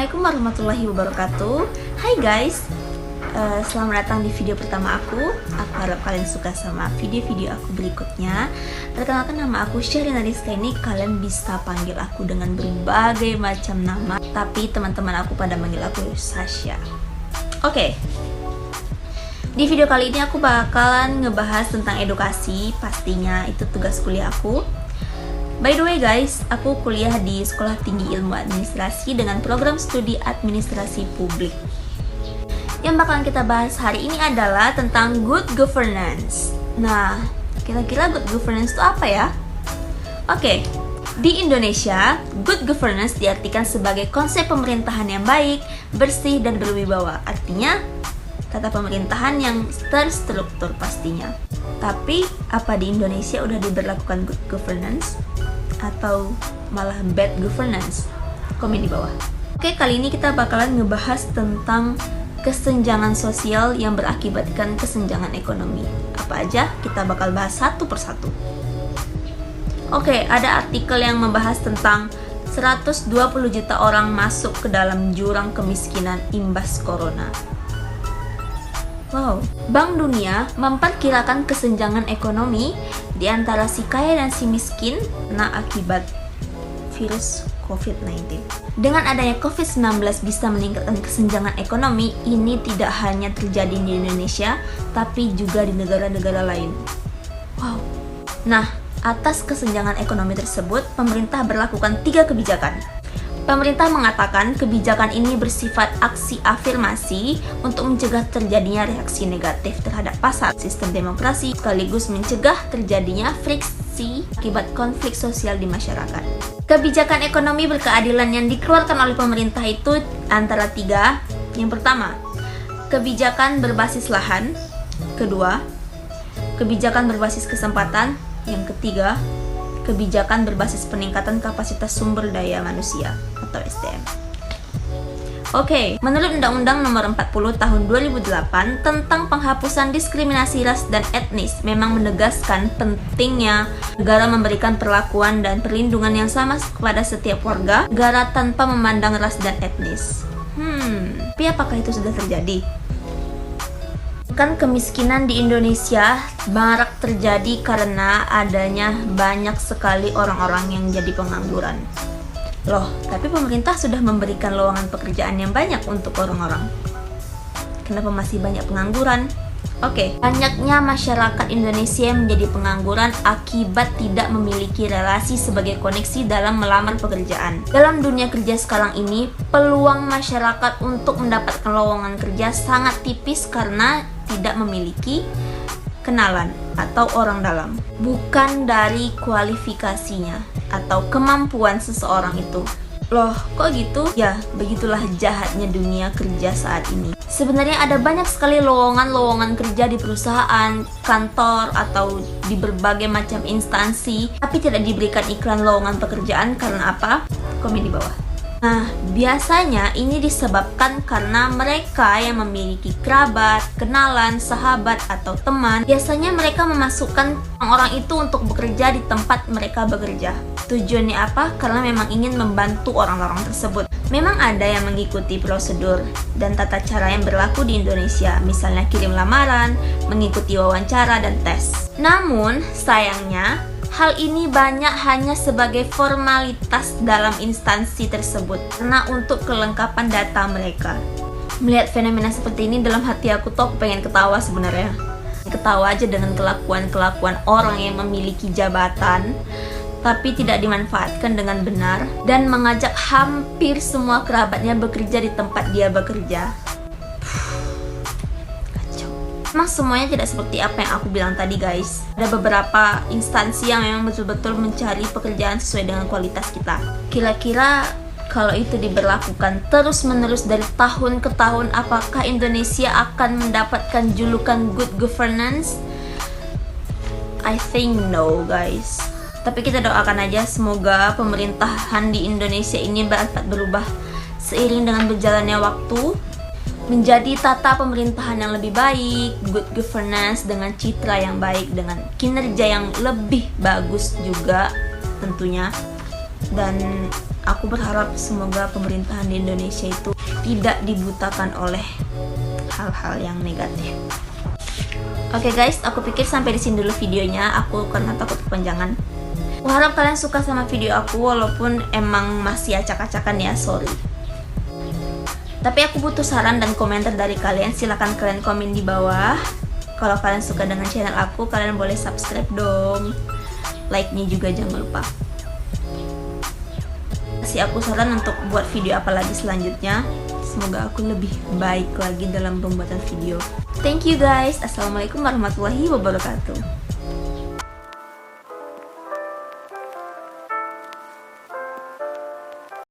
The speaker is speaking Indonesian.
Assalamualaikum warahmatullahi wabarakatuh. Hai guys, selamat datang di video pertama aku. Aku harap kalian suka sama video-video aku berikutnya. Perkenalkan, nama aku Sherina Rizka. Ini kalian bisa panggil aku dengan berbagai macam nama, tapi teman-teman aku pada manggil aku Sasha. Oke. Di video kali ini aku bakalan ngebahas tentang edukasi. Pastinya itu tugas kuliah aku. By the way guys, aku kuliah di Sekolah Tinggi Ilmu Administrasi dengan program studi Administrasi Publik. Yang bakalan kita bahas hari ini adalah tentang good governance. Nah, kira-kira good governance itu apa ya? Oke, di Indonesia, good governance diartikan sebagai konsep pemerintahan yang baik, bersih, dan berwibawa. Artinya, tata pemerintahan yang terstruktur pastinya. Tapi, apa di Indonesia udah diberlakukan good governance? Atau malah bad governance? Komen di bawah. Oke, kali ini kita bakalan ngebahas tentang kesenjangan sosial yang berakibatkan kesenjangan ekonomi. Apa aja? Kita bakal bahas satu persatu. Oke, ada artikel yang membahas tentang 120 juta orang masuk ke dalam jurang kemiskinan imbas corona. Wow, Bank Dunia memperkirakan kesenjangan ekonomi di antara si kaya dan si miskin kena akibat virus COVID-19. Dengan adanya COVID-19 bisa meningkatkan kesenjangan ekonomi, ini tidak hanya terjadi di Indonesia, tapi juga di negara-negara lain. Wow. Nah, atas kesenjangan ekonomi tersebut, pemerintah berlakukan 3 kebijakan. Pemerintah mengatakan kebijakan ini bersifat aksi afirmasi untuk mencegah terjadinya reaksi negatif terhadap pasar sistem demokrasi, sekaligus mencegah terjadinya friksi akibat konflik sosial di masyarakat. Kebijakan ekonomi berkeadilan yang dikeluarkan oleh pemerintah itu antara 3. Yang pertama, kebijakan berbasis lahan. Kedua, kebijakan berbasis kesempatan. Yang ketiga, kebijakan berbasis peningkatan kapasitas sumber daya manusia atau SDM. Oke, menurut Undang-Undang Nomor 40 Tahun 2008 tentang penghapusan diskriminasi ras dan etnis memang menegaskan pentingnya negara memberikan perlakuan dan perlindungan yang sama kepada setiap warga negara tanpa memandang ras dan etnis. Tapi apakah itu sudah terjadi? Kan kemiskinan di Indonesia marak terjadi karena adanya banyak sekali orang-orang yang jadi pengangguran. Loh, tapi pemerintah sudah memberikan lowongan pekerjaan yang banyak untuk orang-orang. Kenapa masih banyak pengangguran? Oke, banyaknya masyarakat Indonesia yang menjadi pengangguran akibat tidak memiliki relasi sebagai koneksi dalam melamar pekerjaan. Dalam dunia kerja sekarang ini, peluang masyarakat untuk mendapatkan lowongan kerja sangat tipis karena tidak memiliki kenalan atau orang dalam, bukan dari kualifikasinya atau kemampuan seseorang itu. Loh, kok gitu? Ya, begitulah jahatnya dunia kerja saat ini. Sebenarnya ada banyak sekali lowongan-lowongan kerja di perusahaan, kantor, atau di berbagai macam instansi, tapi tidak diberikan iklan lowongan pekerjaan karena apa? Komen di bawah. Nah, biasanya ini disebabkan karena mereka yang memiliki kerabat, kenalan, sahabat, atau teman, biasanya mereka memasukkan orang itu untuk bekerja di tempat mereka bekerja. Tujuannya apa? Karena memang ingin membantu orang-orang tersebut. Memang ada yang mengikuti prosedur dan tata cara yang berlaku di Indonesia, misalnya kirim lamaran, mengikuti wawancara, dan tes. Namun, sayangnya, hal ini banyak hanya sebagai formalitas dalam instansi tersebut karena untuk kelengkapan data mereka. Melihat fenomena seperti ini dalam hati aku tuh pengen ketawa sebenarnya. Ketawa aja dengan kelakuan-kelakuan orang yang memiliki jabatan tapi tidak dimanfaatkan dengan benar dan mengajak hampir semua kerabatnya bekerja di tempat dia bekerja. Memang semuanya tidak seperti apa yang aku bilang tadi guys. Ada beberapa instansi yang memang betul-betul mencari pekerjaan sesuai dengan kualitas kita. Kira-kira kalau itu diberlakukan terus-menerus dari tahun ke tahun, apakah Indonesia akan mendapatkan julukan good governance? I think no guys. Tapi kita doakan aja semoga pemerintahan di Indonesia ini dapat berubah seiring dengan berjalannya waktu, menjadi tata pemerintahan yang lebih baik, good governance dengan citra yang baik, dengan kinerja yang lebih bagus juga tentunya. dan aku berharap semoga pemerintahan di Indonesia itu tidak dibutakan oleh hal-hal yang negatif. Oke guys, aku pikir sampai di sini dulu videonya, aku karena takut kepanjangan. Aku harap kalian suka sama video aku walaupun emang masih acak-acakan ya, sorry. Tapi aku butuh saran dan komentar dari kalian, silahkan kalian komen di bawah. Kalau kalian suka dengan channel aku, kalian boleh subscribe dong. Like-nya juga jangan lupa. Kasih aku saran untuk buat video apa lagi selanjutnya. Semoga aku lebih baik lagi dalam pembuatan video. Thank you guys. Assalamualaikum warahmatullahi wabarakatuh.